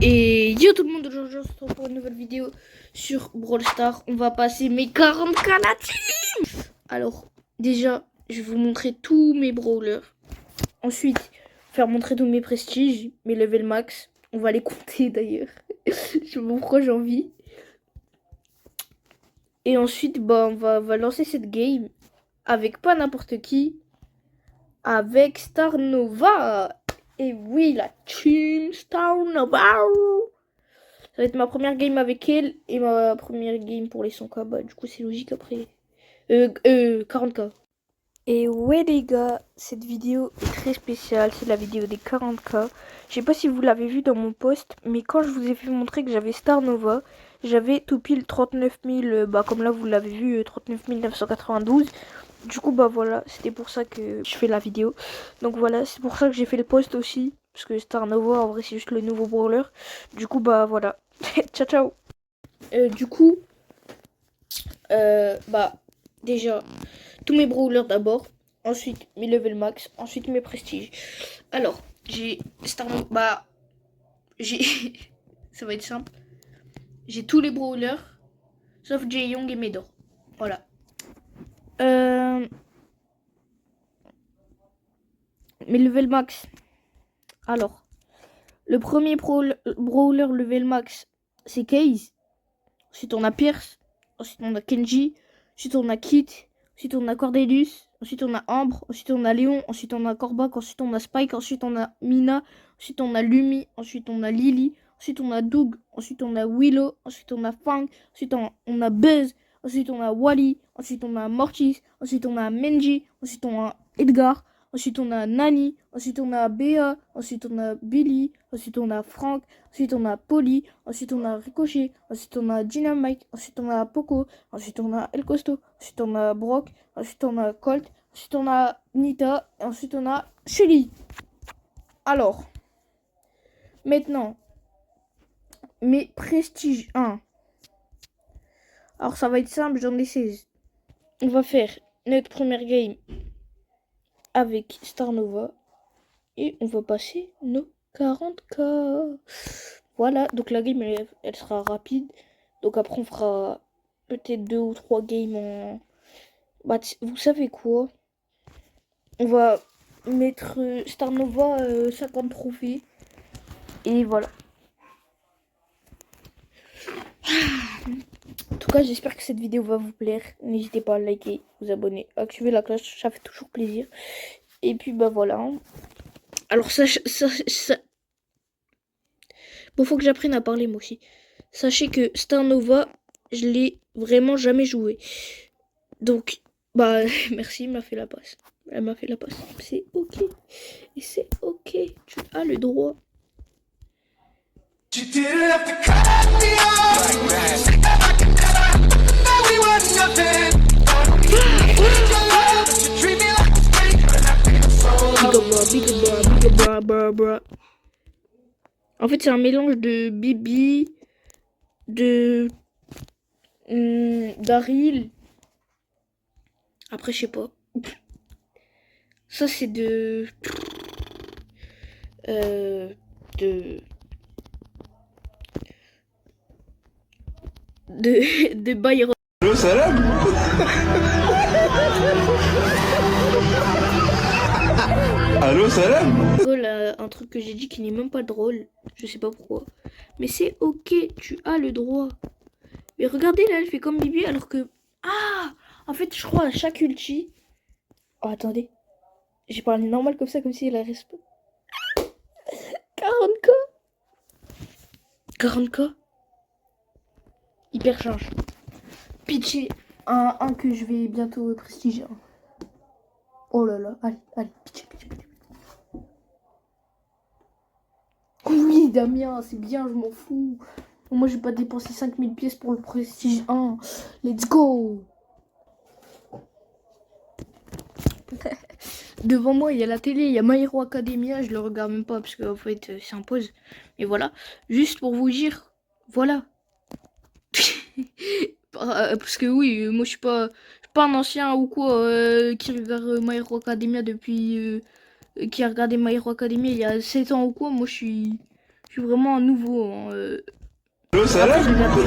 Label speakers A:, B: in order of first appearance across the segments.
A: Et yo tout le monde, aujourd'hui on se retrouve pour une nouvelle vidéo sur Brawl Stars. On va passer mes 40K la team. Alors déjà je vais vous montrer tous mes brawlers. Ensuite faire montrer tous mes prestiges, mes level max. On va les compter d'ailleurs. Je sais pas pourquoi j'ai envie. Et ensuite bah on va lancer cette game avec pas n'importe qui. Avec Star Nova. Et oui, la team Star Nova. Ça va être ma première game avec elle et ma première game pour les 100K. Bah, du coup, c'est logique après. 40K. Et ouais, les gars, cette vidéo est très spéciale. C'est la vidéo des 40K. Je sais pas si vous l'avez vu dans mon post, mais quand je vous ai fait montrer que j'avais Star Nova, j'avais tout pile 39 000. Bah, comme là, vous l'avez vu, 39 992. Du coup, bah voilà, c'était pour ça que je fais la vidéo. Donc voilà, c'est pour ça que j'ai fait le post aussi. Parce que Star Nova, en vrai, c'est juste le nouveau brawler. Du coup, bah voilà. Ciao, ciao. Du coup, bah, déjà, tous mes brawlers d'abord. Ensuite, mes level max. Ensuite, mes prestiges. Alors, j'ai Star Nova. Bah, j'ai. Ça va être simple. J'ai tous les brawlers. Sauf Jae-Young et Médor. Voilà. Mes level max. Alors, le premier brawler level max, c'est Case. Ensuite, on a Pierce. Ensuite, on a Kenji. Ensuite, on a Kit. Ensuite, on a Cordelius. Ensuite, on a Ambre. Ensuite, on a Léon. Ensuite, on a Kor'bak. Ensuite, on a Spike. Ensuite, on a Mina. Ensuite, on a Lumi. Ensuite, on a Lily. Ensuite, on a Doug. Ensuite, on a Willow. Ensuite, on a Fang. Ensuite, on a Buzz. Ensuite, on a Wally. Ensuite, on a Mortis. Ensuite, on a Menji. Ensuite, on a Edgar. Ensuite, on a Nani. Ensuite, on a Bea. Ensuite, on a Billy. Ensuite, on a Frank. Ensuite, on a Polly. Ensuite, on a Ricochet. Ensuite, on a Dynamite. Ensuite, on a Poco. Ensuite, on a El Costo. Ensuite, on a Brock. Ensuite, on a Colt. Ensuite, on a Nita. Et ensuite, on a Shelly. Alors, maintenant, mes prestiges 1. Alors, ça va être simple, j'en ai 16. On va faire notre première game avec Star Nova. Et on va passer nos 40K. Voilà, donc la game, elle sera rapide. Donc après, on fera peut-être 2 ou 3 games en... Bah, vous savez quoi? On va mettre Star Nova 50 trophées. Et voilà. En tout cas, j'espère que cette vidéo va vous plaire. N'hésitez pas à liker, vous abonner, activer la cloche, ça fait toujours plaisir. Et puis, bah voilà. Alors, bon, faut que j'apprenne à parler moi aussi. Sachez que Star Nova, je l'ai vraiment jamais joué. Donc, bah, merci, elle m'a fait la passe. Elle m'a fait la passe. C'est ok. Et c'est ok. Tu as le droit. En fait, c'est un mélange de Bibi, de Daryl. Après, je sais pas. Ça, c'est de... de Byron.
B: Allô, salam. Allô, salam.
A: Un truc que j'ai dit qui n'est même pas drôle. Je sais pas pourquoi. Mais c'est ok, tu as le droit. Mais regardez là, elle fait comme Bibi alors que... Ah, en fait, je crois à chaque ulti... Oh, attendez. J'ai parlé normal comme ça, comme si elle reste pas. 40K. 40K. Hyper charge. Pitcher. Un que je vais bientôt prestiger. Oh là là, allez, allez, pitcher. Oui, Damien, c'est bien, je m'en fous. Moi, j'ai pas dépensé 5000 pièces pour le prestige 1. Let's go. Devant moi, il y a la télé, il y a My Hero Academia. Je le regarde même pas parce qu'en fait, c'est en pause. Mais voilà, juste pour vous dire, voilà. Parce que oui, moi, je suis pas un ancien ou quoi qui regarde My Hero Academia depuis... qui a regardé My Hero Academia il y a 7 ans ou quoi. Moi, je suis Je suis vraiment un nouveau. Hein,
B: Allô,
A: Après,
B: salam.
A: j'ai regardé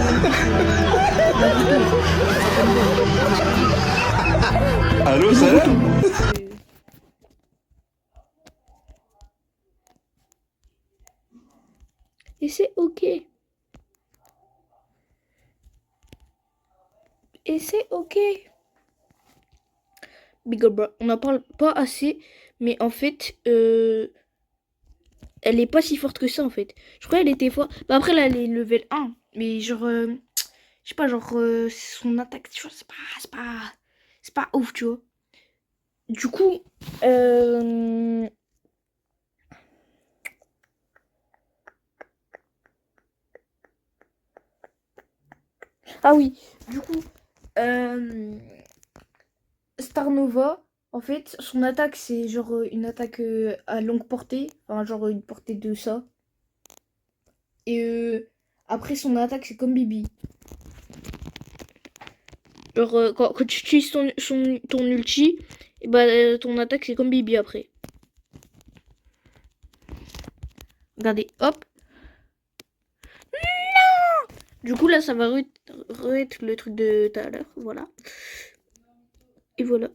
B: Allô, salam.
A: Et c'est ok. Et c'est ok. Big up, bro. On n'en parle pas assez, mais en fait, elle est pas si forte que ça en fait. Je croyais qu'elle était forte. Bah après là, elle est level 1. Mais genre, je sais pas, genre, son attaque, tu vois, c'est pas ouf, tu vois. Du coup, ah oui, du coup, euh, Star Nova, en fait, son attaque, c'est genre une attaque à longue portée. Enfin, genre une portée de ça. Et après, son attaque, c'est comme Bibi. Genre, quand tu utilises ton ulti, et bah, ton attaque, c'est comme Bibi après. Regardez, hop. Du coup, là, ça va être le truc de tout à l'heure. Voilà. Et voilà.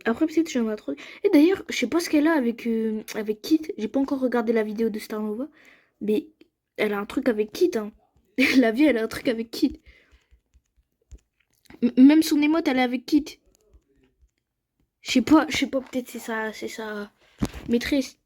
A: Après, peut-être j'en ai un truc. Et d'ailleurs, je sais pas ce qu'elle a avec Kit. J'ai pas encore regardé la vidéo de Star Nova. Mais elle a un truc avec Kit. Hein. La vie, elle a un truc avec Kit. Même son émote, elle est avec Kit. Je sais pas, peut-être c'est sa maîtresse.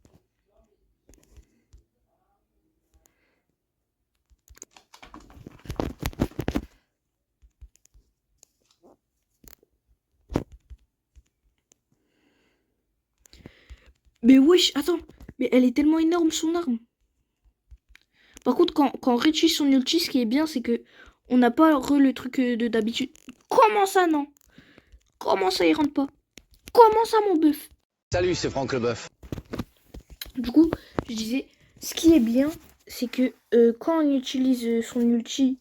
A: Mais wesh, attends. Mais elle est tellement énorme, son arme. Par contre, quand on réutilise son ulti, ce qui est bien, c'est que on n'a pas le truc de d'habitude. Comment ça, non? Comment ça, il rentre pas? Comment ça, mon bœuf?
C: Salut, c'est Franck Leboeuf.
A: Du coup, je disais, ce qui est bien, c'est que quand on utilise son ulti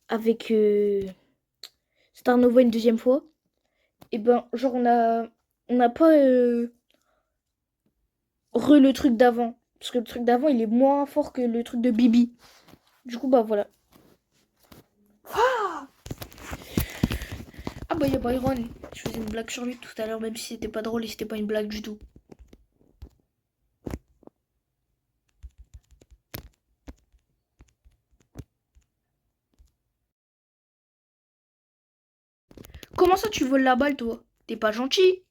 A: avec Star Nova une deuxième fois, et ben, genre, on n'a pas le truc d'avant. Parce que le truc d'avant, il est moins fort que le truc de Bibi. Du coup, bah voilà. Ah bah, il y a Byron. Je faisais une blague sur lui tout à l'heure, même si c'était pas drôle et c'était pas une blague du tout. Comment ça, tu voles la balle, toi? T'es pas gentil?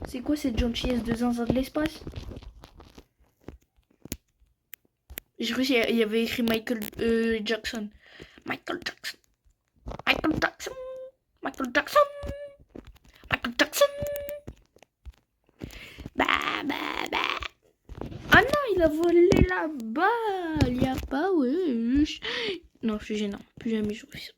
A: C'est quoi cette gentillesse de zinzin de l'espace? J'ai cru qu'il y avait écrit Michael Jackson. Michael Jackson. Michael Jackson. Michael Jackson. Michael Jackson. Bah. Ah non, il a volé la balle. Il y a pas, wesh. Non, je suis gênant. Plus jamais je refais ça.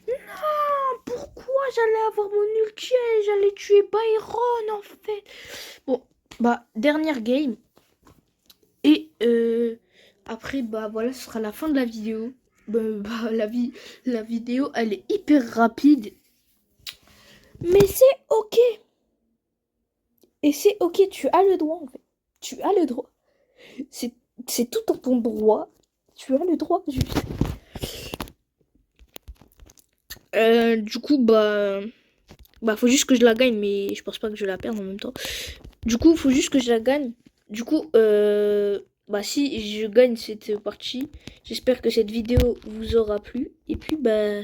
A: Non, pourquoi j'allais avoir mon ulti? J'allais tuer Byron en fait. Bon, bah, dernière game. Et après, bah voilà, ce sera la fin de la vidéo. La vidéo, elle est hyper rapide. Mais c'est ok. Et c'est ok, tu as le droit en fait. Tu as le droit. C'est tout en ton droit. Tu as le droit, juste. Du coup, bah, faut juste que je la gagne, mais je pense pas que je la perde en même temps. Du coup, faut juste que je la gagne. Du coup, bah, si je gagne cette partie, j'espère que cette vidéo vous aura plu. Et puis, bah,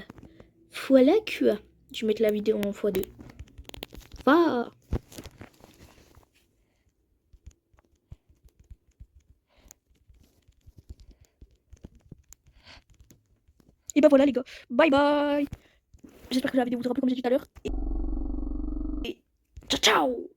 A: voilà quoi. Je vais mettre la vidéo en x2. Va. Et bah voilà les gars, bye bye. J'espère que la vidéo vous aura plu comme j'ai dit tout à l'heure. Et ciao ciao.